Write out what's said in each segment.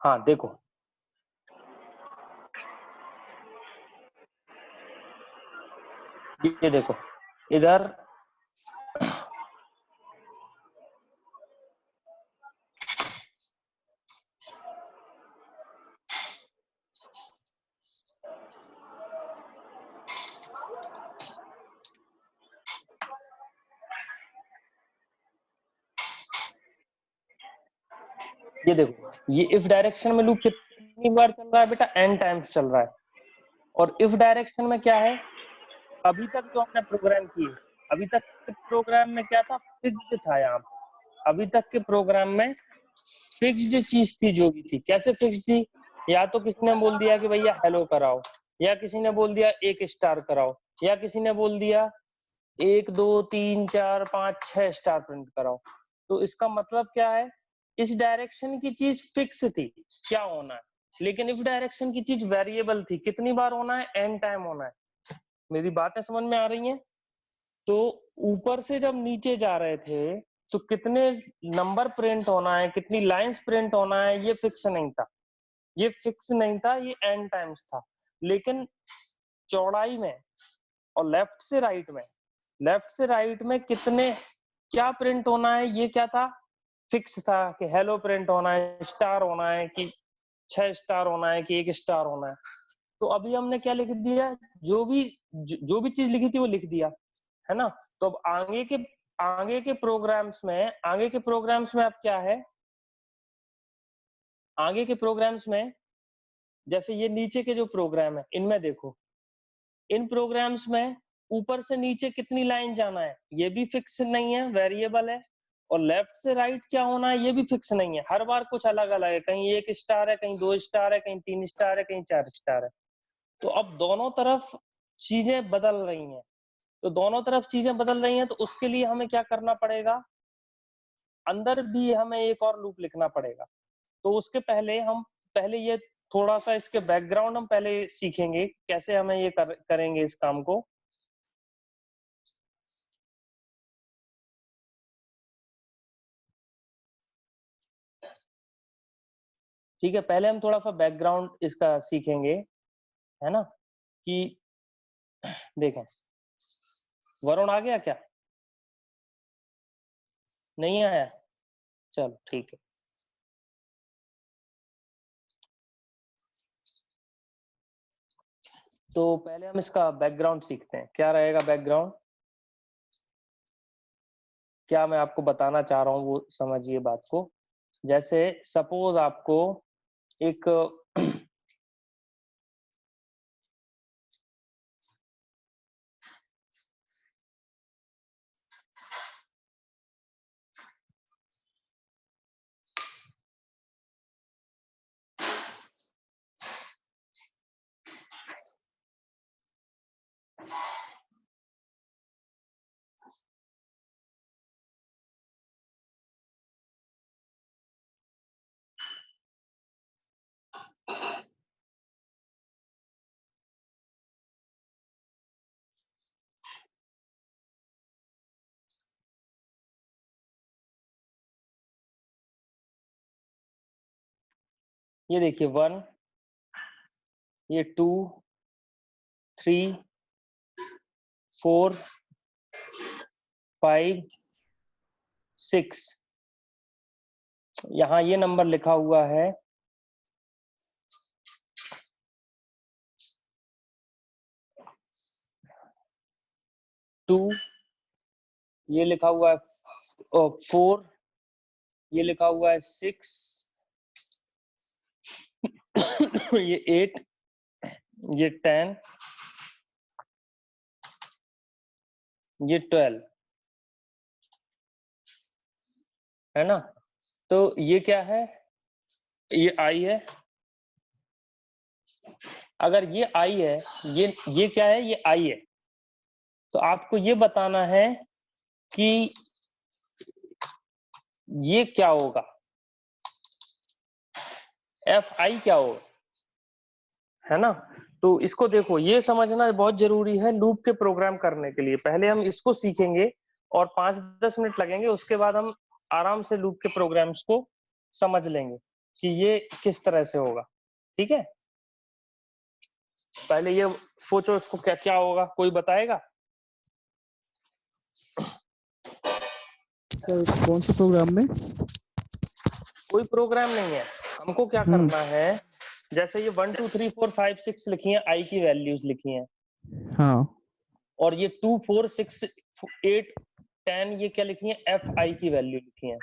हाँ देखो, ये देखो इधर ये देखो, ये इफ डायरेक्शन में लूप कितनी बार चल रहा है बेटा? n टाइम्स चल रहा है। और इफ डायरेक्शन में क्या है, अभी तक जो हमने प्रोग्राम किए, अभी तक के प्रोग्राम में क्या था? फिक्स्ड था। यहाँ पे अभी तक के प्रोग्राम में फिक्स्ड चीज थी, जो भी थी। कैसे फिक्स्ड थी? या तो किसी ने बोल दिया कि भैया हेलो कराओ, या किसी ने बोल दिया 1 स्टार कराओ, या किसी ने बोल दिया 1 2 3 4 5 6 स्टार प्रिंट कराओ। तो इसका मतलब क्या है? इस डायरेक्शन की चीज फिक्स थी, क्या होना है। लेकिन इफ डायरेक्शन की चीज वेरिएबल थी, कितनी बार होना है? n टाइम होना है। मेरी बातें समझ में आ रही हैं? तो ऊपर से जब नीचे जा रहे थे तो कितने नंबर प्रिंट होना है, कितनी लाइंस प्रिंट होना है, ये फिक्स नहीं था। ये फिक्स नहीं था, ये n टाइम्स था। लेकिन चौड़ाई में और लेफ्ट से राइट में कितने, क्या प्रिंट होना है, ये क्या था? फिक्स था कि हेलो प्रिंट होना है, स्टार होना है, कि 6 स्टार होना है, कि 1 स्टार होना है। तो अभी हमने क्या लिख दिया? जो भी चीज लिखी थी वो लिख दिया, है ना। तो अब आगे के प्रोग्राम्स में अब क्या है? आगे के प्रोग्राम्स में जैसे ये नीचे के जो प्रोग्राम है, इनमें देखो, इन प्रोग्राम्स में ऊपर से नीचे कितनी लाइन जाना है, ये भी फिक्स नहीं है, वेरिएबल है। और लेफ्ट से राइट क्या होना है, ये भी फिक्स नहीं है। हर बार कुछ अलग अलग है, कहीं 1 स्टार है, कहीं 2 स्टार है, कहीं 3 स्टार है, कहीं 4 स्टार है। तो अब दोनों तरफ चीजें बदल रही हैं। तो दोनों तरफ चीजें बदल रही हैं, तो उसके लिए हमें क्या करना पड़ेगा? अंदर भी हमें एक और लूप लिखना पड़ेगा। तो उसके पहले हम पहले ये थोड़ा सा इसके बैकग्राउंड हम पहले सीखेंगे, कैसे हमें ये करेंगे इस काम को। ठीक है, पहले हम थोड़ा सा बैकग्राउंड इसका सीखेंगे, है ना। कि देखें, वरुण आ गया क्या? नहीं आया? चलो ठीक है। तो पहले हम इसका बैकग्राउंड सीखते हैं। क्या रहेगा बैकग्राउंड? क्या मैं आपको बताना चाह रहा हूँ वो समझिए बात को। जैसे सपोज आपको एक ये देखिए 1, ये 2 3 4 5 6, यहाँ ये नंबर लिखा हुआ है 2, ये लिखा हुआ है 4, ये लिखा हुआ है 6, ये 8, ये 10, ये 12, है ना। तो ये क्या है? ये आई है। अगर ये आई है, ये क्या है? ये आई है। तो आपको ये बताना है कि ये क्या होगा, एफ आई क्या होगा, है ना। तो इसको देखो, ये समझना बहुत जरूरी है लूप के प्रोग्राम करने के लिए। पहले हम इसको सीखेंगे और 5-10 मिनट लगेंगे, उसके बाद हम आराम से लूप के प्रोग्राम्स को समझ लेंगे कि ये किस तरह से होगा। ठीक है, पहले ये सोचो इसको क्या क्या होगा, कोई बताएगा? कौन से प्रोग्राम में? कोई प्रोग्राम नहीं है, हमको क्या करना है, जैसे ये 1 2 3 4 5 6 लिखी है, आई की वैल्यूज लिखी हैं, हाँ, और ये 2 4 6 8 10 ये क्या लिखी है, एफ आई की वैल्यू लिखी है।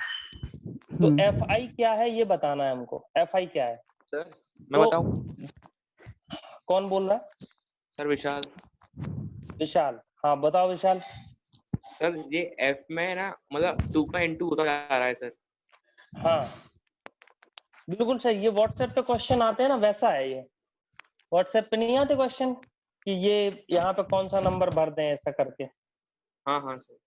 तो एफ आई क्या है ये बताना है हमको, एफ आई क्या है। सर मैं बताऊं? कौन बोल रहा है? सर विशाल। विशाल, हाँ बताओ विशाल। सर ये एफ में ना मतलब 2 का इंटू होता जा रहा है सर। हाँ बिल्कुल सही, ये व्हाट्सएप पे क्वेश्चन आते हैं ना, वैसा है ये। व्हाट्सएप पे नहीं आते क्वेश्चन कि ये यहाँ पे कौन सा नंबर भर दें ऐसा करके, हाँ हाँ सर।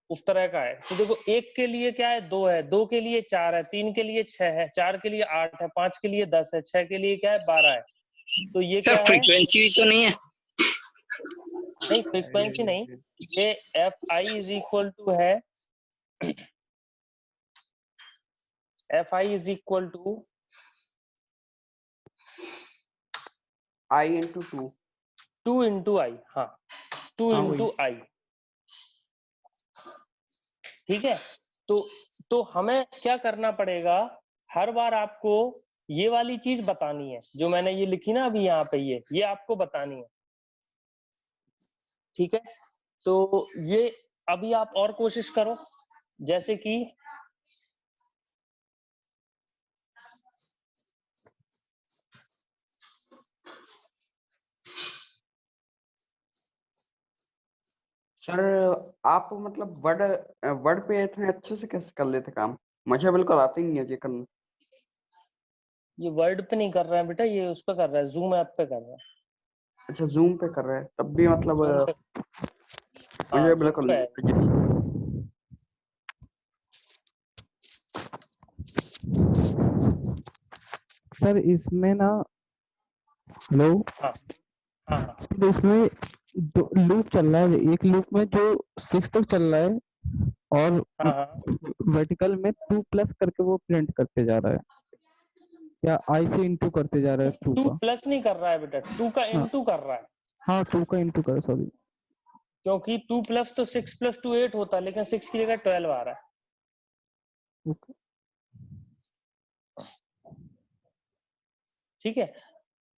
उस तरह का है। तो देखो, एक के लिए क्या है, 2 है, 2 के लिए 4 है, 3 के लिए 6 है, 4 के लिए 8 है, 5 के लिए 10 है, 6 के लिए क्या है, 12 है। तो ये सर क्या है? फ्रीक्वेंसी तो नहीं है? नहीं, फ्रीक्वेंसी नहीं, ये F I is equal to है, F I is equal to I into 2, 2 into I. हाँ, 2 हाँ, इंटू आई। ठीक है, तो हमें क्या करना पड़ेगा, हर बार आपको ये वाली चीज बतानी है जो मैंने ये लिखी ना अभी यहाँ पे, ये आपको बतानी है। ठीक है, तो ये अभी आप और कोशिश करो, जैसे कि सर आप मतलब वर्ड वर्ड पे इतने अच्छे से कैसे कर लेते काम? मुझे बिल्कुल आते ही नहीं है ये करना। ये वर्ड पे नहीं कर रहा है बेटा, ये उस पे कर रहा है, जूम ऐप पे कर रहा है। अच्छा, जूम पे कर रहे हैं तब भी मतलब Zoom पे, हाँ, मुझे Zoom बिल्कुल पे नहीं है। आता ये चीज़। सर इसमें ना, हेलो, हाँ हाँ हाँ, तो इसमें दो लूप चल रहा है, एक लूप में जो 6 तक चल रहा है, और हाँ हाँ, वर्टिकल में 2 प्लस करके वो प्रिंट करते जा रहा है, या आई से इंटू करते जा रहा है 2 2 का? प्लस नहीं कर रहा है बेटा, 2 का हाँ इंटू कर रहा है, हाँ, 2 का इंटू कर, सॉरी। क्योंकि 2 प्लस तो 6 प्लस 2 8 होता है, लेकिन 6 की जगह 12 आ रहा है। ओके। ठीक है,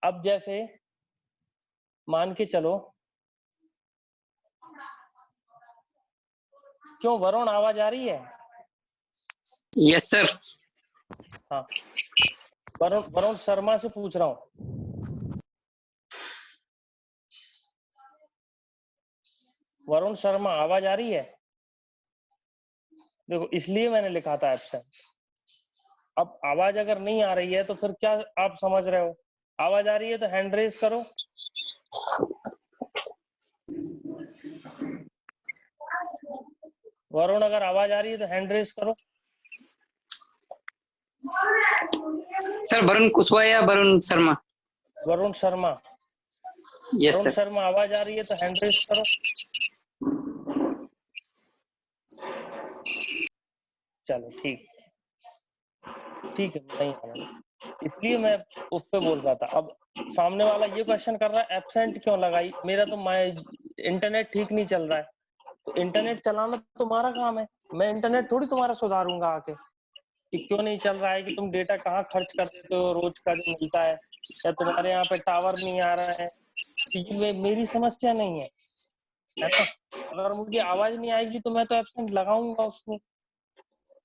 अब जैसे मान के चलो, क्यों वरुण, आवाज आ रही है? Yes sir. हाँ, वरुण वरुण शर्मा से पूछ रहा हूँ, वरुण शर्मा आवाज आ रही है? देखो, इसलिए मैंने लिखा था एब्सेंट। अब आवाज अगर नहीं आ रही है तो फिर क्या आप समझ रहे हो? आवाज आ रही है तो हैंड रेज करो। वरुण, अगर आवाज आ रही है तो हैंड रेज करो। सर वरुण कुशवाहा या वरुण शर्मा? वरुण शर्मा। Yes Varun sir. शर्मा, आवाज आ रही है तो हैंड रेज करो। चलो ठीक ठीक है, नहीं आ रहा, इसलिए मैं उस पे बोल रहा था। अब सामने वाला ये क्वेश्चन कर रहा है एब्सेंट क्यों लगाई, मेरा तो मैं इंटरनेट ठीक नहीं चल रहा है, तो इंटरनेट चलाना तुम्हारा काम है, मैं इंटरनेट थोड़ी तुम्हारा सुधारूंगा आके कि क्यों नहीं चल रहा है, कि तुम डेटा कहाँ खर्च कर देते हो रोज का जो मिलता है, या तुम्हारे यहाँ पे टावर नहीं आ रहा है। ये मेरी समस्या नहीं है ना? अगर मुझे आवाज नहीं आएगी तो मैं तो एब्सेंट लगाऊंगा उसको,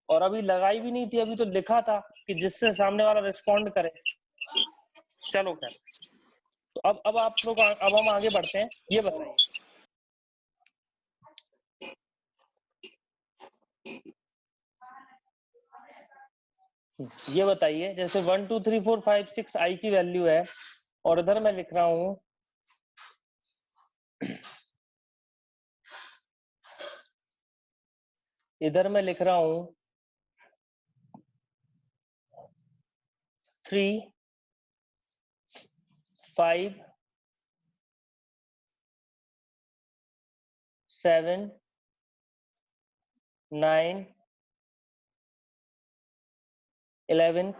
और अभी लगाई भी नहीं थी, अभी तो लिखा था कि जिससे सामने वाला रिस्पॉन्ड करे। चलो खैर, तो अब आप लोग अब हम आगे बढ़ते हैं। ये बताइए, ये बताइए, जैसे 1 2 3 4 5 6 आई की वैल्यू है, और इधर मैं लिख रहा हूं इधर मैं लिख रहा हूं 3 5 7 9 11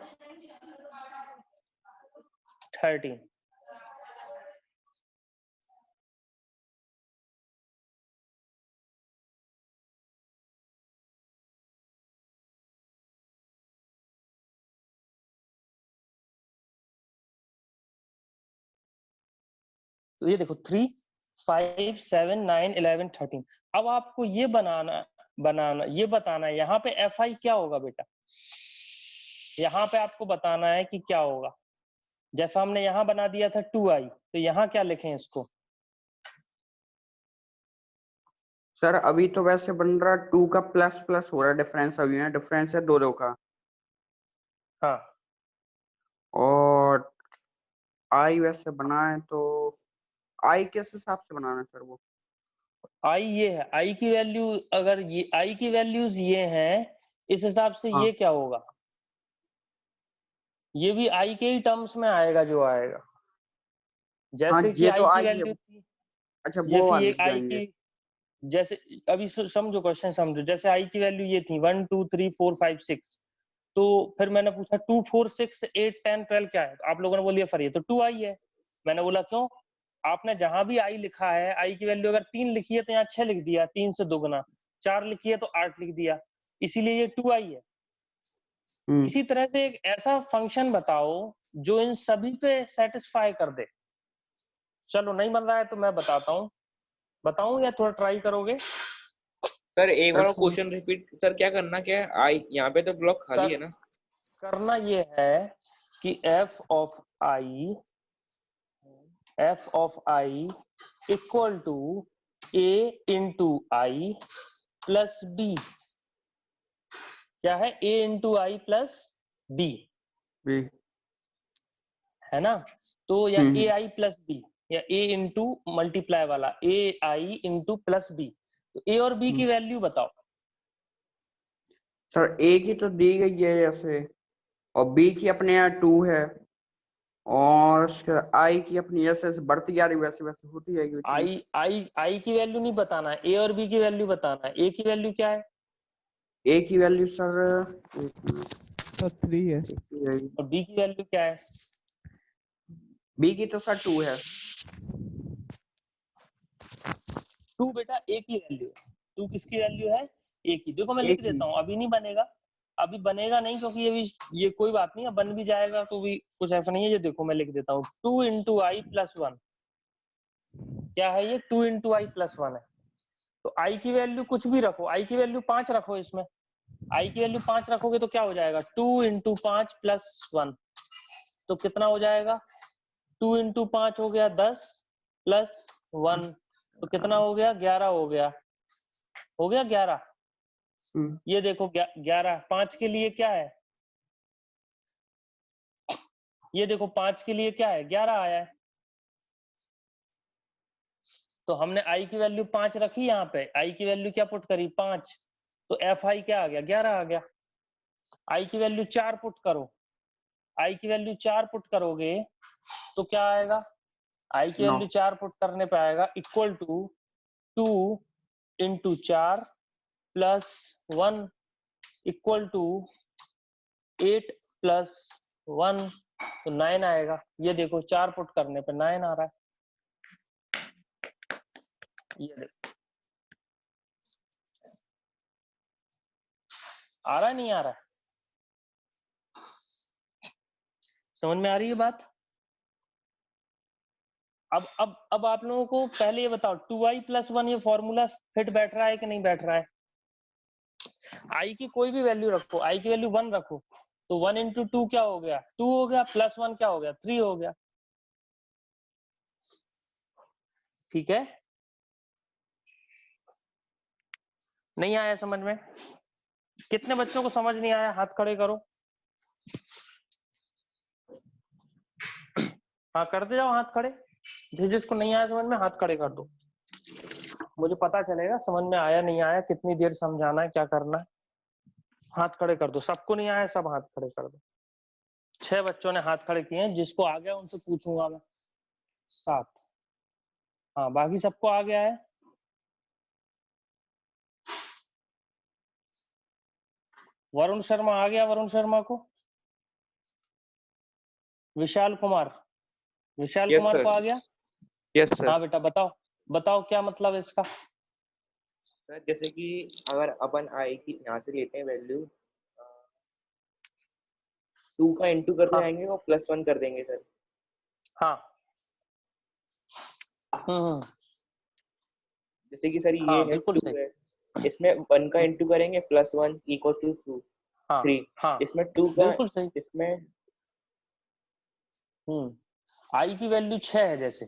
13। तो ये देखो 3 5 7 9 11 13। अब आपको ये बनाना ये बताना है यहाँ पे एफ आई क्या होगा बेटा, यहाँ पे आपको बताना है कि क्या होगा। जैसा हमने यहाँ बना दिया था 2i, तो यहाँ क्या लिखें इसको। सर अभी तो वैसे बन रहा 2 का प्लस प्लस हो रहा है, डिफरेंस अभी है, डिफरेंस है 2 का। हाँ और आई वैसे बना है तो आई किस हिसाब से बनाना है सर वो? आई ये है, आई की वैल्यू, अगर ये आई की वैल्यूज ये हैं, इस हिसाब से हाँ। ये क्या होगा, ये भी आई के ही टर्म्स में आएगा जो आएगा। हाँ जैसे कि ये तो आई की आई है। वैल्यू थी, अच्छा वो जैसे वाले ये आई जाएंगे। की, जैसे अभी समझो क्वेश्चन समझो, जैसे आई की वैल्यू ये थी 1 2 3 4 5 6, तो फिर मैंने पूछा 2 4 6 8 10 12 क्या है, तो आप लोगों ने बोलिए सर ये तो 2 आई है। मैंने बोला क्यों, आपने जहां भी आई लिखा है, आई की वैल्यू अगर 3 लिखी है तो यहाँ 6 लिख दिया, 3 से दोगुना, 4 लिखी है तो 8 लिख दिया, इसीलिए ये 2 आई है। इसी तरह से एक ऐसा फंक्शन बताओ जो इन सभी पे सेटिस्फाई कर दे। चलो नहीं बन रहा है तो मैं बताता हूँ, बताऊं या थोड़ा ट्राई करोगे। सर एक बार क्वेश्चन रिपीट, सर क्या करना क्या है, आई यहाँ पे तो ब्लॉक खाली है ना। करना ये है कि f of i equal to a into i plus b। क्या है, a into i plus b, है ना। तो या ए आई प्लस बी, या a इंटू मल्टीप्लाई वाला a i into plus b, तो a और b की वैल्यू बताओ। सर ए की तो दी गई है ऐसे, और बी की अपने यहाँ 2 है, और आई की अपनी ऐसे बढ़ती जा रही वैसे वैसे होती जाएगी। आई की वैल्यू नहीं बताना है, ए और बी की वैल्यू बताना है। ए की वैल्यू क्या है, ए की वैल्यू सर 3 है, और बी की वैल्यू क्या है। बी की तो सर 2 है। 2 बेटा ए की वैल्यू है, 2 किसकी वैल्यू है, ए की। देखो मैं लिख देता हूँ, अभी नहीं बनेगा, अभी बनेगा नहीं, क्योंकि ये कोई बात नहीं है, बन भी जाएगा तो भी कुछ ऐसा नहीं है। ये देखो मैं लिख देता हूँ 2 इंटू आई प्लस 1, क्या है ये 2 इंटू आई प्लस 1 है। तो आई की वैल्यू कुछ भी रखो, आई की वैल्यू 5 रखो इसमें, आई की वैल्यू 5 रखोगे तो क्या हो जाएगा 2 इंटू 5 प्लस 1, तो कितना हो जाएगा 2 इंटू 5 हो गया 10 प्लस 1, तो कितना हो गया 11 हो गया, हो गया 11। ये देखो 11, 5 के लिए क्या है, ये देखो 5 के लिए क्या है 11 आया है। तो हमने आई की वैल्यू 5 रखी, यहाँ पे आई की वैल्यू क्या पुट करी 5, तो एफ आई क्या आ गया 11 आ गया। आई की वैल्यू 4 पुट करो, आई की वैल्यू 4 पुट करोगे तो क्या आएगा, आई की वैल्यू 4 पुट करने पे आएगा equal to 2 into 4 plus 1 equal to 8 plus 1, तो 9 आएगा। ये देखो 4 पुट करने पे 9 आ रहा है। ये देखो आ रहा है नहीं आ रहा है, समझ में आ रही है बात। अब आप लोगों को पहले ये बताओ 2i प्लस 1 ये फॉर्मूला फिट बैठ रहा है कि नहीं बैठ रहा है। आई की कोई भी वैल्यू रखो, आई की वैल्यू 1 रखो, तो 1 इंटू 2 क्या हो गया 2 हो गया, प्लस 1 क्या हो गया 3 हो गया, ठीक है। नहीं आया समझ में, कितने बच्चों को समझ नहीं आया हाथ खड़े करो। हाँ करते जाओ हाथ खड़े, जिसको नहीं आया समझ में हाथ खड़े कर दो, मुझे पता चलेगा समझ में आया नहीं आया, कितनी देर समझाना है क्या करना है। हाथ खड़े कर दो, सबको नहीं आया सब हाथ खड़े कर दो। 6 बच्चों ने हाथ खड़े किए हैं, जिसको आ गया उनसे पूछूंगा मैं। 7, हाँ बाकी सबको आ गया है। वरुण शर्मा आ गया, वरुण शर्मा को विशाल कुमार Yes, कुमार sir. को आ गया? Yes sir. हाँ बेटा बताओ क्या मतलब है इसका? सर जैसे कि अगर अपन आई की यहाँ से लेते हैं वैल्यू 2 का इंटू करते हाँ जाएंगे और +1 कर देंगे सर। हाँ जैसे कि सर ये हाँ है बिल्कुल 2 सही। है, इसमें 1 का इंटू करेंगे +1 इक्वल टू 2 हाँ 3, हाँ इसमें 2 का बिल्कुल सही। इसमें आई की वैल्यू 6 है जैसे,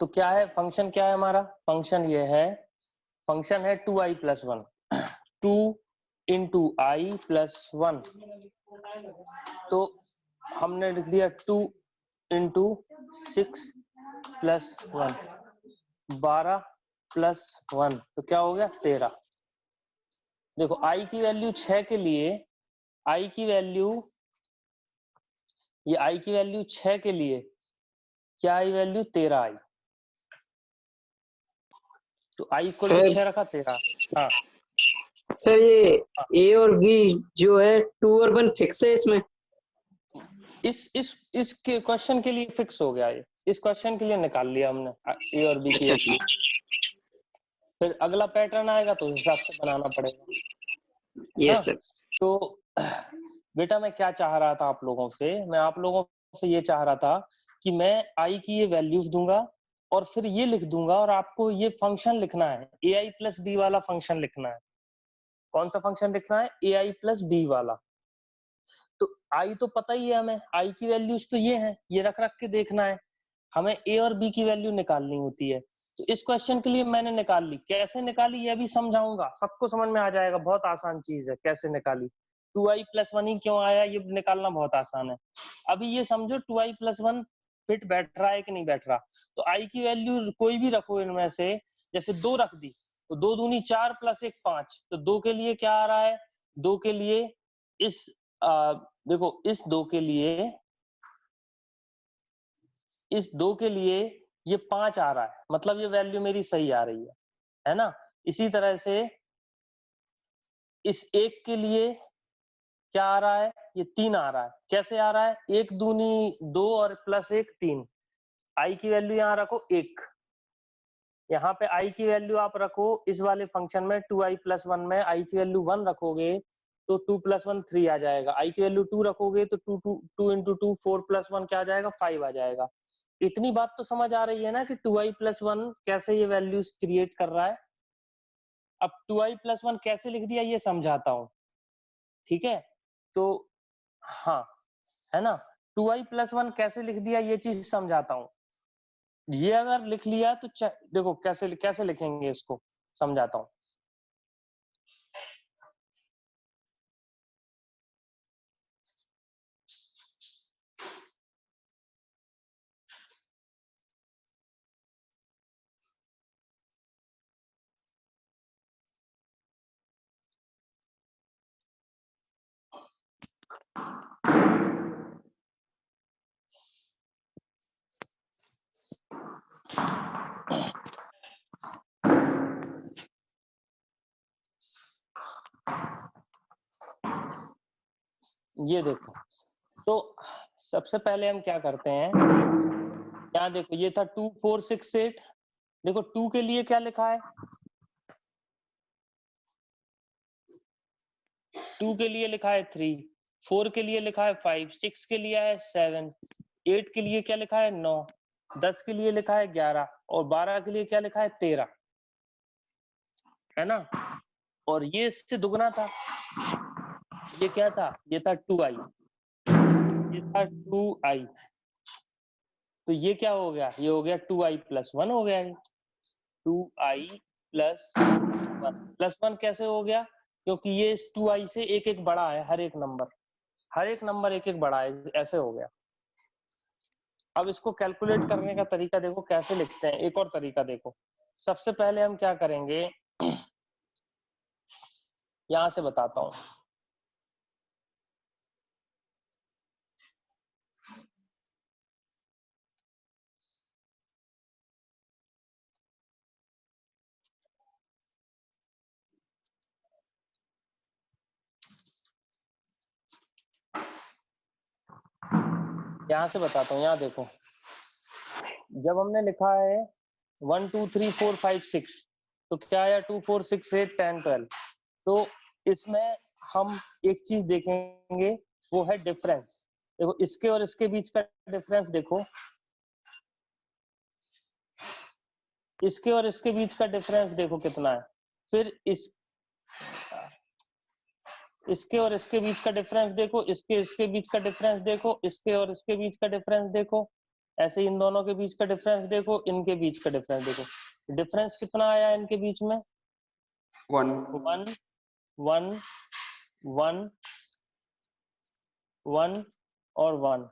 तो क्या है फंक्शन, क्या है हमारा फंक्शन? ये है फंक्शन है 2i + 1, 2 इंटू आई + 1, तो हमने लिख दिया 2 इंटू 6 + 1, 12 + 1, तो क्या हो गया 13। देखो आई की वैल्यू 6 के लिए, आई की वैल्यू, ये आई की वैल्यू 6 के लिए क्या आई वैल्यू 13 आई, तो आई इक्वल टू सर 6 रखा 13। हाँ सर ये हाँ। ए और बी जो है 2 और 1 फिक्स है इसमें? इसके क्वेश्चन के लिए फिक्स हो गया, ये इस क्वेश्चन के लिए निकाल लिया हमने ए और बी की अच्छा वैल्यू। फिर अगला पैटर्न आएगा तो उस हिसाब से बनाना पड़ेगा। हाँ यस सर। तो बेटा मैं क्या चाह रहा था आप लोगों से, मैं आप लोगों से ये चाह रहा था कि मैं आई की ये वैल्यूज दूंगा और फिर ये लिख दूंगा और आपको ये फंक्शन लिखना है, ए आई प्लस बी वाला फंक्शन लिखना है। कौन सा फंक्शन लिखना है? ए आई प्लस बी वाला। तो आई तो पता ही है हमें, आई की वैल्यूज तो ये है, ये रख रख के देखना है, हमें ए और बी की वैल्यू निकालनी होती है। तो इस क्वेश्चन के लिए मैंने निकाल ली, कैसे निकाली ये भी समझाऊंगा, सबको समझ में आ जाएगा, बहुत आसान चीज है कैसे निकाली। 2i + 1 ही क्यों आया ये निकालना बहुत आसान है। अभी ये समझो 2i + 1 फिट बैठ रहा है कि नहीं बैठ रहा। तो आई की वैल्यू कोई भी रखो इनमें से, जैसे 2 रख दी तो 2 दूनी 4 + 1 5, तो 2 के लिए क्या आ रहा है? 2 के लिए इस देखो इस 2 के लिए, इस 2 के लिए ये 5 आ रहा है, मतलब ये वैल्यू मेरी सही आ रही है ना। इसी तरह से इस 1 के लिए क्या आ रहा है? ये 3 आ रहा है। कैसे आ रहा है? 1 दूनी 2 और +1 3। आई की वैल्यू यहाँ रखो 1, यहाँ पे आई की वैल्यू आप रखो इस वाले फंक्शन में 2i + 1 में आई की वैल्यू 1 रखोगे तो 2 + 1 3 आ जाएगा। आई की वैल्यू 2 रखोगे तो 2 इंटू 2 4 + 1 क्या आ जाएगा? 5 आ जाएगा। इतनी बात तो समझ आ रही है ना कि 2i + 1 कैसे ये वैल्यूज क्रिएट कर रहा है। अब 2i + 1 कैसे लिख दिया ये समझाता हूँ, ठीक है? तो हाँ, है ना, 2i + 1 कैसे लिख दिया ये चीज समझाता हूँ। ये अगर लिख लिया तो देखो कैसे कैसे लिखेंगे इसको, समझाता हूँ। ये देखो, तो सबसे पहले हम क्या करते हैं, यहाँ देखो ये था 2 4 6 8, देखो 2 के लिए क्या लिखा है? 2 के लिए लिखा है 3, 4 के लिए लिखा है 5, 6 के लिए है 7, 8 के लिए क्या लिखा है 9, 10 के लिए लिखा है 11 और 12 के लिए क्या लिखा है 13, है ना। और ये इससे दुगना था, ये क्या था? ये था 2i, ये था 2i, तो ये क्या हो गया? ये हो गया 2i + 1 हो गया ये। 2i + 1 कैसे हो गया? क्योंकि ये इस 2i से एक एक बड़ा है, हर एक नंबर एक एक बड़ा है, ऐसे हो गया। अब इसको कैलकुलेट करने का तरीका देखो कैसे लिखते हैं, एक और तरीका देखो। सबसे पहले हम क्या करेंगे, यहां से बताता हूं। यहाँ से बताता हूँ, यहाँ देखो, जब हमने लिखा है 1 2 3 4 5 6 तो क्या आया 2 4 6 8 10 12। तो इसमें हम एक चीज देखेंगे, वो है डिफरेंस। देखो इसके और इसके बीच का डिफरेंस देखो, इसके और इसके बीच का डिफरेंस देखो कितना है। फिर इसके और इसके बीच का डिफरेंस देखो, इसके बीच का डिफरेंस देखो, इसके और इसके बीच का डिफरेंस देखो, ऐसे इन दोनों के बीच का डिफरेंस देखो, इनके बीच का डिफरेंस देखो। डिफरेंस कितना आया इनके बीच में? 1 1 1 1 1 और 1।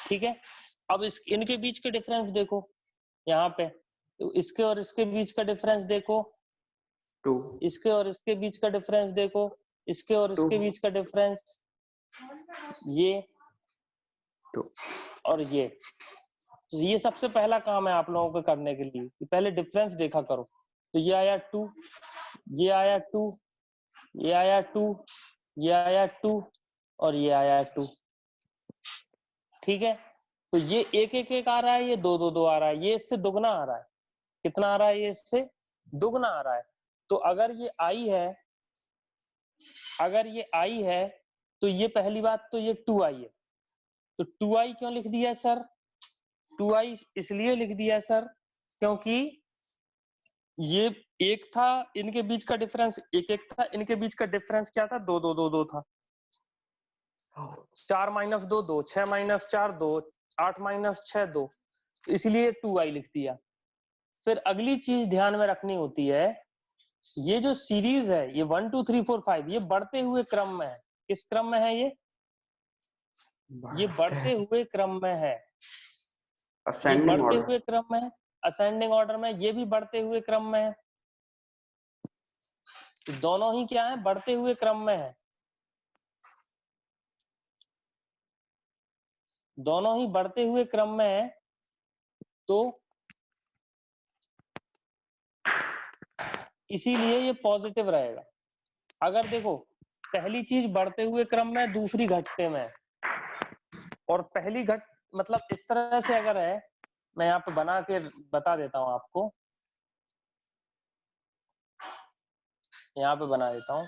ठीक है, अब इनके बीच के डिफरेंस देखो यहाँ पे, तो इसके और इसके बीच का डिफरेंस देखो, 2 इसके और इसके बीच का डिफरेंस देखो, इसके और इसके बीच का डिफरेंस, ये 2 और ये। तो ये सबसे पहला काम है आप लोगों को करने के लिए कि पहले डिफरेंस देखा करो। तो ये आया 2, ये आया 2, ये आया 2, ये आया 2 और ये आया 2। ठीक है, तो ये 1 1 1 आ रहा है, ये 2 2 2 आ रहा है, ये इससे दुगना आ रहा है। कितना आ रहा है? ये इससे दुगना आ रहा है। तो अगर ये आई है, अगर ये आई है तो ये पहली बात तो ये 2i है। तो 2i क्यों लिख दिया सर? 2i इसलिए लिख दिया सर क्योंकि ये एक था, इनके बीच का डिफरेंस 1 1 था, इनके बीच का डिफरेंस क्या था? 2 2 2 2 था। 4 - 2 2, 6 - 4 2, 8 - 6 2, इसलिए 2i लिख दिया। फिर अगली चीज ध्यान में रखनी होती है, ये जो सीरीज है ये 1 2 3 4 5 ये बढ़ते हुए क्रम में है। किस क्रम में है? ये बढ़ते हुए क्रम में है। ये असेंडिंग बढ़ते ऑर्डर। हुए क्रम में है, असेंडिंग ऑर्डर में, ये भी बढ़ते हुए क्रम में है। दोनों ही क्या है? बढ़ते हुए क्रम में है। दोनों ही बढ़ते हुए क्रम में है। तो इसीलिए ये पॉजिटिव रहेगा। अगर देखो पहली चीज बढ़ते हुए क्रम में, दूसरी घटते में, और पहली घट मतलब इस तरह से अगर है, मैं यहाँ पे बना के बता देता हूँ आपको, यहाँ पे बना देता हूँ।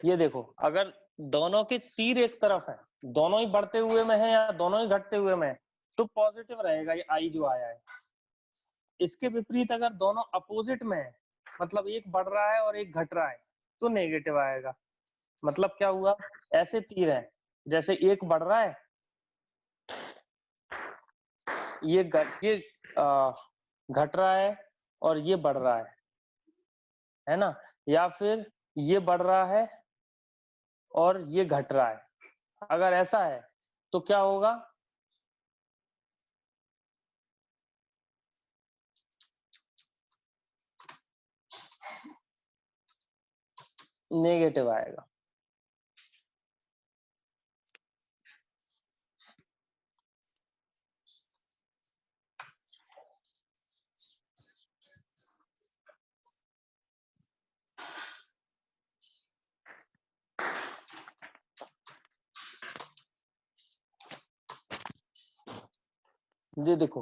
ये देखो, अगर दोनों के तीर एक तरफ है, दोनों ही बढ़ते हुए में है या दोनों ही घटते हुए में है, तो पॉजिटिव रहेगा ये आई जो आया है। इसके विपरीत अगर दोनों अपोजिट में है, मतलब एक बढ़ रहा है और एक घट रहा है, तो नेगेटिव आएगा। मतलब क्या हुआ? ऐसे तीर है, जैसे एक बढ़ रहा है, ये घट रहा है और ये बढ़ रहा है ना? या फिर ये बढ़ रहा है और ये घट रहा है। अगर ऐसा है तो क्या होगा? नेगेटिव आएगा। ये देखो,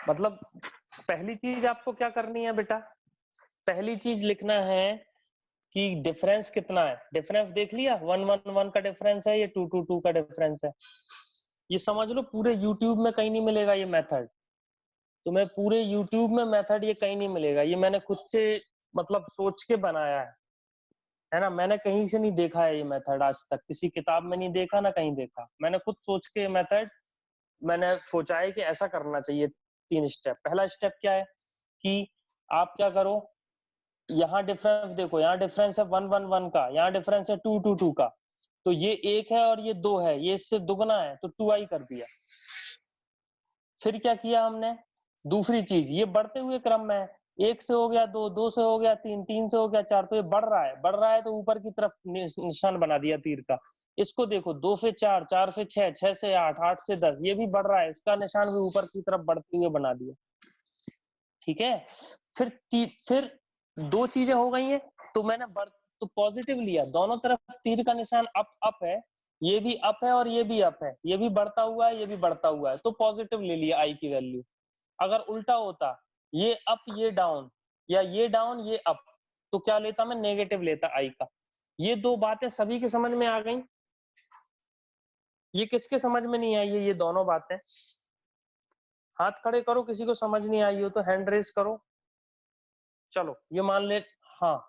मतलब पहली चीज आपको क्या करनी है बेटा? पहली चीज लिखना है कि डिफरेंस कितना है। डिफरेंस देख लिया, 1 1 1 का डिफरेंस है, ये 2 2 2 का डिफरेंस है। ये समझ लो पूरे YouTube में कहीं नहीं मिलेगा ये मेथड। तुम्हें पूरे YouTube में मेथड ये कहीं नहीं मिलेगा। ये मैंने खुद से मतलब सोच के बनाया है। है ना। मैंने कहीं से नहीं देखा है ये मेथड आज तक, किसी किताब में नहीं देखा ना कहीं देखा। मैंने खुद सोच के मेथड मैंने सोचा है कि ऐसा करना चाहिए। 3 स्टेप। पहला स्टेप क्या है कि आप क्या करो, यहाँ डिफरेंस देखो, यहाँ डिफरेंस है 1 1 1 का, यहाँ डिफरेंस है 2 2 2 का, तो ये 1 है और ये 2 है, ये इससे दुगना है तो 2i कर दिया। फिर क्या किया हमने, दूसरी चीज, ये बढ़ते हुए क्रम में है, 1 से हो गया 2, 2 से हो गया 3, 3 से हो गया 4, तो ये बढ़ रहा है, बढ़ रहा है तो ऊपर की तरफ निशान बना दिया तीर का। इसको देखो, 2 से 4, 4 से 6, 6 से 8, 8 से 10, ये भी बढ़ रहा है, इसका निशान भी ऊपर की तरफ बढ़ते हुए बना दिया। ठीक है। फिर 2 चीजें हो गई हैं, तो मैंने तो पॉजिटिव लिया, दोनों तरफ तीर का निशान अप है, ये भी अप है और ये भी अप है, ये भी बढ़ता हुआ है, ये भी बढ़ता हुआ है, तो पॉजिटिव ले लिया आई की वैल्यू। अगर उल्टा होता, ये अप ये डाउन, या ये डाउन ये अप, तो क्या लेता मैं, नेगेटिव लेता आई का। ये 2 बातें सभी के समझ में आ गई। ये किसके समझ में नहीं आई है ये दोनों बातें? हाथ खड़े करो, किसी को समझ नहीं आई हो तो हैंड रेज करो। चलो ये मान ले, हाँ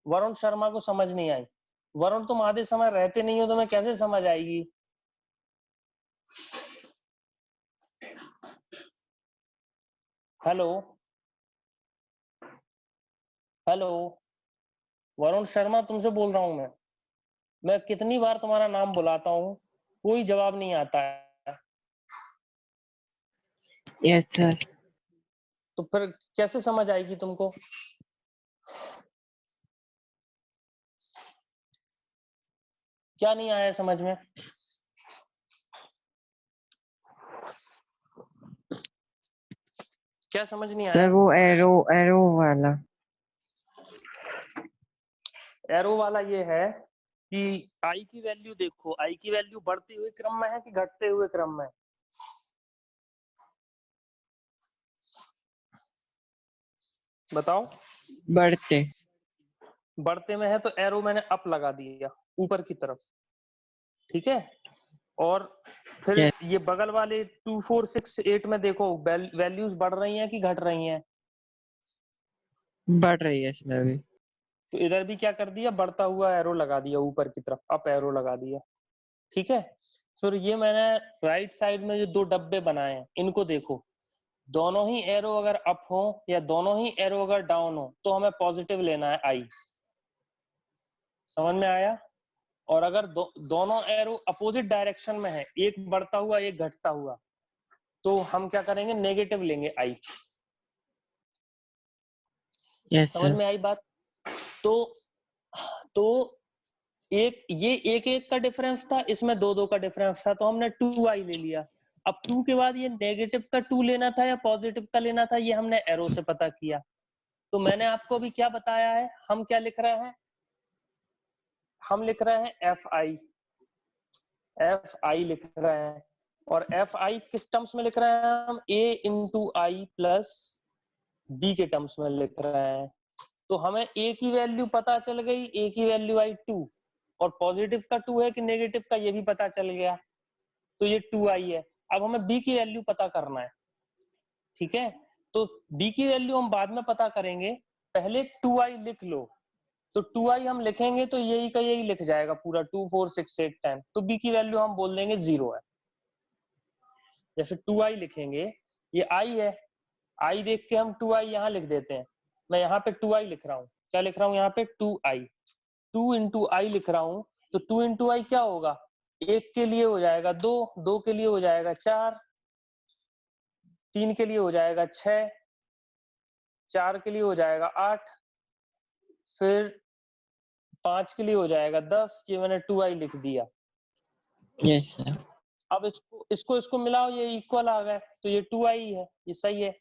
वरुण शर्मा को समझ नहीं आई। वरुण तुम आधे समय रहते नहीं हो, तुम्हें कैसे समझ आएगी? हेलो हेलो, वरुण शर्मा तुमसे बोल रहा हूं मैं कितनी बार तुम्हारा नाम बुलाता हूँ, कोई जवाब नहीं आता है। Yes sir. तो फिर कैसे समझ आएगी तुमको? क्या नहीं आया समझ में? क्या समझ नहीं सर आया? वो एरो वाला। एरो वाला ये है कि आई की वैल्यू देखो, आई की वैल्यू बढ़ते हुए क्रम में है कि घटते हुए क्रम में? बताओ। बढ़ते में है तो एरो मैंने अप लगा दिया ऊपर की तरफ। ठीक है। और फिर ये बगल वाले 2 4 6 8 में देखो वैल्यूज बढ़ रही हैं कि घट रही हैं? बढ़ रही है इसमें भी। तो इधर भी क्या कर दिया, बढ़ता हुआ एरो लगा दिया ऊपर की तरफ, अप एरो लगा दिया। ठीक है। फिर ये मैंने राइट साइड में जो 2 डब्बे बनाए हैं, इनको देखो, दोनों ही एरो अगर अप हो या दोनों ही एरो अगर डाउन हो तो हमें पॉजिटिव लेना है आई। समझ में आया? और अगर दोनों एरो अपोजिट डायरेक्शन में है, एक बढ़ता हुआ एक घटता हुआ, तो हम क्या करेंगे, नेगेटिव लेंगे आई। यस समझ सर। में आई बात? तो एक एक का डिफरेंस था, इसमें 2 2 का डिफरेंस था, तो हमने 2i ले लिया। अब 2 के बाद ये नेगेटिव का 2 लेना था या पॉजिटिव का लेना था, ये हमने एरो से पता किया। तो मैंने आपको अभी क्या बताया है, हम क्या लिख रहे हैं, हम लिख रहे हैं एफ आई लिख रहे हैं। और एफ आई किस टर्म्स में लिख रहे हैं हम, ए इंटू आई प्लस बी के टर्म्स में लिख रहे हैं। तो हमें ए की वैल्यू पता चल गई, ए की वैल्यू आई 2, और पॉजिटिव का 2 है कि नेगेटिव का, ये भी पता चल गया, तो ये 2i है। अब हमें बी की वैल्यू पता करना है। ठीक है। तो बी की वैल्यू हम बाद में पता करेंगे, पहले 2i लिख लो। तो 2i हम लिखेंगे तो यही का यही लिख जाएगा पूरा, 2 4 6 8 10। तो बी की वैल्यू हम बोल देंगे 0 है। जैसे 2i लिखेंगे, ये i है, i देख के हम 2i यहाँ लिख देते हैं। मैं यहाँ पे 2i लिख रहा हूँ, क्या लिख रहा हूँ यहाँ पे, 2i, 2 इंटू आई लिख रहा हूँ। तो 2 इंटू आई क्या होगा, 1 के लिए हो जाएगा 2, 2 के लिए हो जाएगा 4, 3 के लिए हो जाएगा 6, 4 के लिए हो जाएगा 8, फिर 5 के लिए हो जाएगा 10। ये मैंने 2i लिख दिया। Yes sir. अब इसको मिलाओ, ये इक्वल आ गए, तो ये 2i है, ये सही है,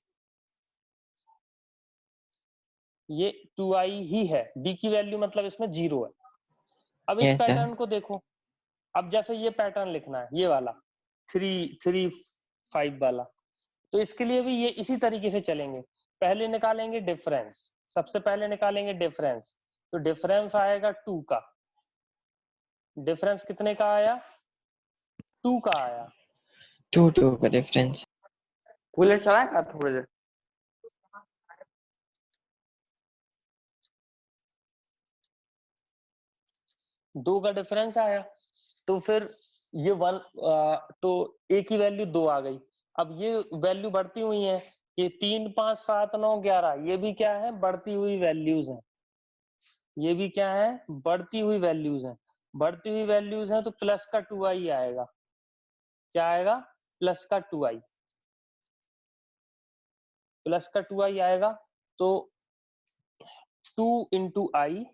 ये 2i ही है। b की वैल्यू मतलब इसमें 0 है। अब इस यस सर। पैटर्न को देखो, अब जैसे ये पैटर्न लिखना है, ये वाला 3 3 5 वाला, तो इसके लिए भी ये इसी तरीके से चलेंगे। पहले निकालेंगे डिफरेंस, सबसे पहले निकालेंगे डिफरेंस, तो डिफरेंस आएगा 2 का। डिफरेंस कितने का आया, 2 का आया। 2 का डिफरेंस। कूलर चलाए का थोड़ी देर? 2 का डिफरेंस आया, तो फिर ये 1 तो a की वैल्यू 2 आ गई। अब ये वैल्यू बढ़ती हुई है, ये 3 5 7 9 11 ये भी क्या है, बढ़ती हुई वैल्यूज हैं। ये भी क्या है, बढ़ती हुई वैल्यूज हैं। बढ़ती हुई वैल्यूज हैं तो प्लस का 2i आएगा। क्या आएगा, प्लस का 2i, प्लस का 2i आएगा। तो 2 इंटू आई,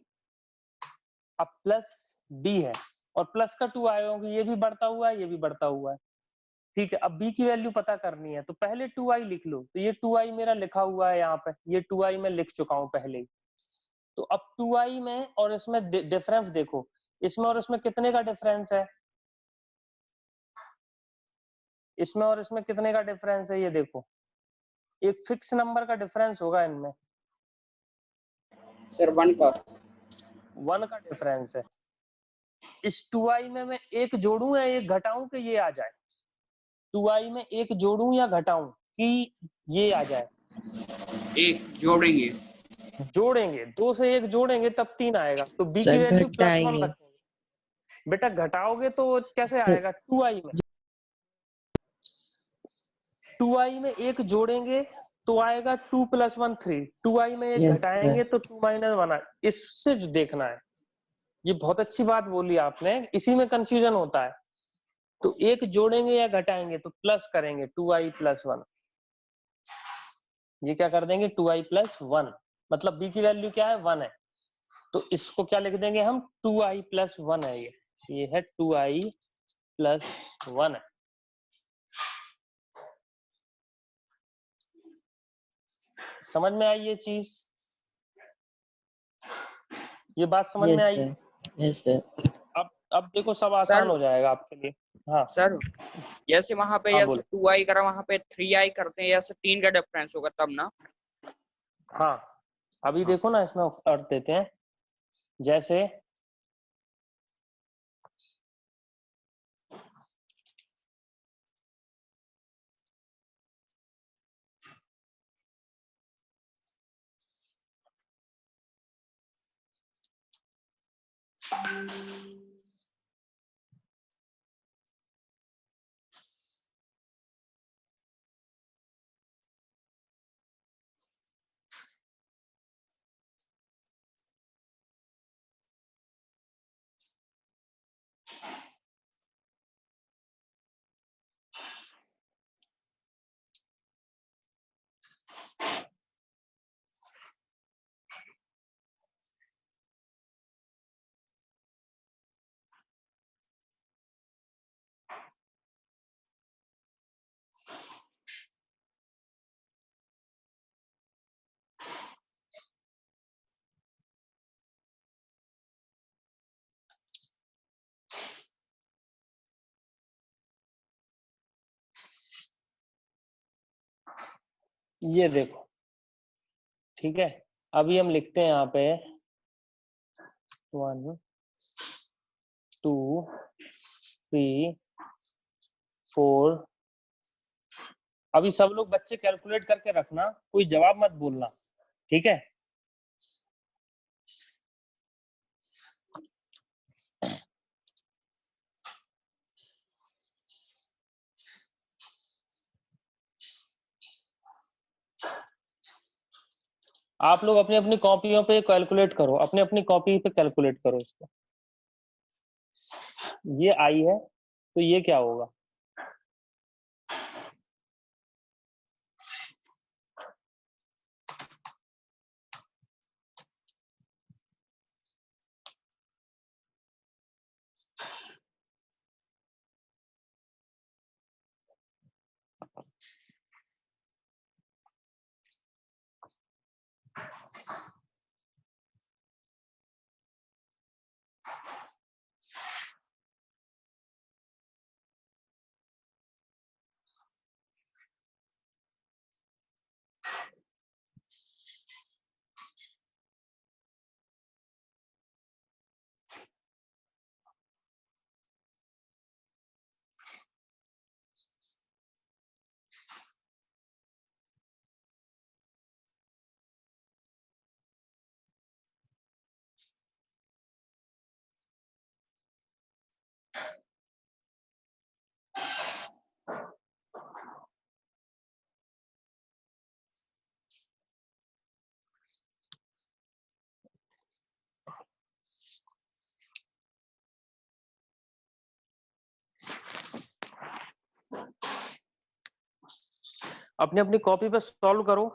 अब प्लस b है और प्लस का 2 आएगा क्योंकि ये भी बढ़ता हुआ है, ये भी बढ़ता हुआ है। ठीक है, अब b की वैल्यू पता करनी है तो पहले 2i लिख लो। तो ये 2i मेरा लिखा हुआ है यहाँ पे, ये 2i मैं लिख चुका हूं पहले ही। तो अब 2i में और इसमें डिफरेंस देखो, इसमें और इसमें कितने का डिफरेंस है, इसमें और इसमें कितने का डिफरेंस है, ये देखो एक फिक्स नंबर का डिफरेंस होगा इनमें, सर 1 का 1 का डिफरेंस है। इस 2i में मैं एक जोड़ू या एक घटाऊं कि ये आ जाए, 2i में एक जोड़ू या घटाऊं कि ये आ जाए, एक जोड़ेंगे। जोड़ेंगे, 2 से 1 जोड़ेंगे तब 3 आएगा। तो b की सर वैल्यू +1 घटाएंगे। रखेंगे। बेटा घटाओगे तो कैसे सर आएगा, 2i में 2i में एक जोड़ेंगे तो आएगा 2 + 1 3, 2i में एक यस घटाएंगे सर। तो 2 - 1 आए। इससे जो देखना है, ये बहुत अच्छी बात बोली आपने, इसी में कंफ्यूजन होता है। तो एक जोड़ेंगे या घटाएंगे तो प्लस करेंगे 2i + 1, ये क्या कर देंगे 2i + 1, मतलब b की वैल्यू क्या है 1 है। तो इसको क्या लिख देंगे हम, 2i + 1 है ये है 2i + 1 है। समझ में आई ये चीज, ये बात समझ में yes I. Sir. Yes sir. अब देखो सब सर आसान हो जाएगा आपके लिए। हाँ सर जैसे वहां पे हाँ जैसे बोलो। 2i करा, वहां पे 3i करते हैं, जैसे 3 का डिफरेंस होगा तब ना। हाँ अभी हाँ देखो ना, इसमें अर्थ देते हैं। जैसे ये देखो, ठीक है, अभी हम लिखते हैं यहाँ पे 1 2 3 4। अभी सब लोग बच्चे कैलकुलेट करके रखना, कोई जवाब मत बोलना, ठीक है। आप लोग अपनी अपनी कॉपियों पे कैलकुलेट करो, अपनी अपनी कॉपी पे कैलकुलेट करो इसको। ये आई है तो ये क्या होगा, अपनी अपनी कॉपी पे सॉल्व करो।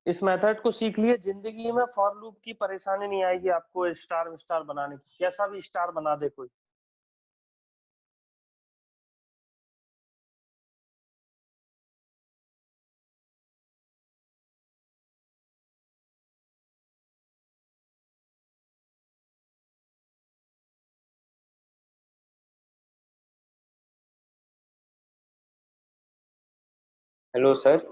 इस मेथड को सीख लिए, जिंदगी में फॉर लूप की परेशानी नहीं आएगी आपको स्टार स्टार बनाने की, कैसा भी स्टार बना दे कोई। Hello sir.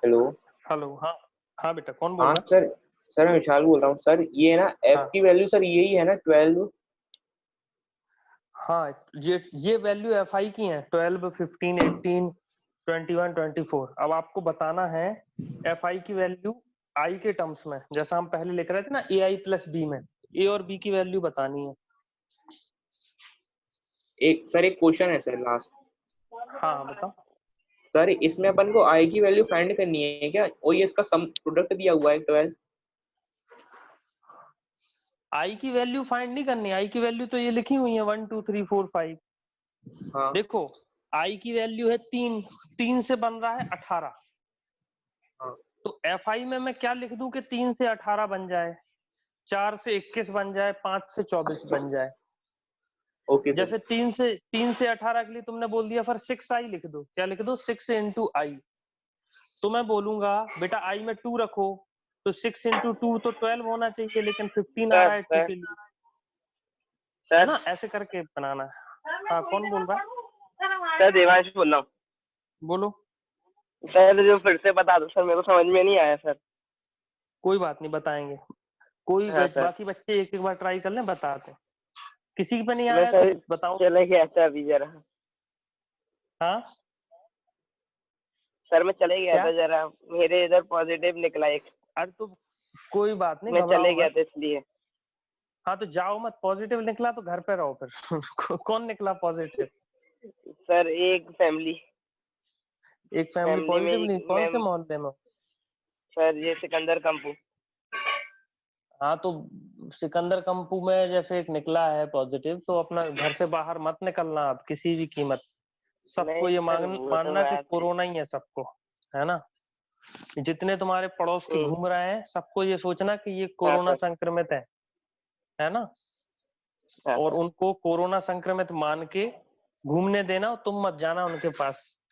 हेलो। हेलो, हाँ हाँ बेटा, कौन बोल हाँ रहा है? सर, सर मैं विशाल बोल रहा हूँ सर। ये ना एफ हाँ की वैल्यू सर यही है ना 12? हाँ, ये वैल्यू एफ आई की है, 12, 15, 18, 21, 24। अब आपको बताना है एफ आई की वैल्यू आई के टर्म्स में, जैसा हम पहले लिख रहे थे ना ए आई प्लस बी में, ए और बी की वैल्यू बतानी है। एक सर, एक क्वेश्चन है सर लास्ट। हाँ हाँ बताओ। सर इसमें अपन को आई की वैल्यू फाइंड करनी है क्या? और ये इसका सम प्रोडक्ट दिया हुआ है 12। आई की वैल्यू फाइंड नहीं करनी, आई की वैल्यू तो ये लिखी हुई है 1 2 3 4 5। हाँ देखो आई की वैल्यू है 3, 3 से बन रहा है 18। हाँ। तो एफ आई में मैं क्या लिख दूं कि 3 से 18 बन जाए, 4 से 21 बन जाए, 5 से 24 बन जाए। Okay sir. जैसे 3 से 18 के लिए तुमने बोल दिया फिर 6 आई लिख दो, क्या लिख दो? 6 इंटू आई। तो मैं बोलूंगा बेटा आई में 2 रखो, तो 6 इंटू 2 तो 12 होना चाहिए, लेकिन 15 आ रहा है 2 के लिए, है ना? ऐसे करके बनाना है। हाँ कौन बोल रहा है? सर देवांश बोल रहा हूँ। बोलो। सर जो फिर से बता दो सर, मेरे को समझ में नहीं आया सर। कोई बात नहीं, बताएंगे। कोई हाँ सर। बाकी बच्चे एक एक बार ट्राई कर लें, बताते हैं। किसी पे नहीं मैं आया तो सर बताओ। चले गया था अभी जरा। हाँ सर मैं चले गया क्या? था जरा, मेरे इधर पॉजिटिव निकला एक। अरे तो कोई बात नहीं, मैं घबराओ चले गया मत। था इसलिए। हाँ तो जाओ मत, पॉजिटिव निकला तो घर पे रहो फिर। कौन निकला पॉजिटिव? सर एक फैमिली एक फैमिली फैमिली में पॉजिटिव नहीं, एक कौन से मैम। मोहल्ले में? सर ये सिकंदर कंपू। हाँ तो सिकंदर कंपू में जैसे एक निकला है पॉजिटिव, तो अपना घर से बाहर मत निकलना आप किसी भी कीमत। सबको नहीं ये सर वो तो मानना कि बात है। कोरोना ही है सबको, है ना? जितने तुम्हारे पड़ोस के घूम रहे हैं सबको ये सोचना कि ये हाँ कोरोना सर। संक्रमित है ना? हाँ और सर। उनको कोरोना संक्रमित मान के घूमने देना, तुम मत जाना उनके पास।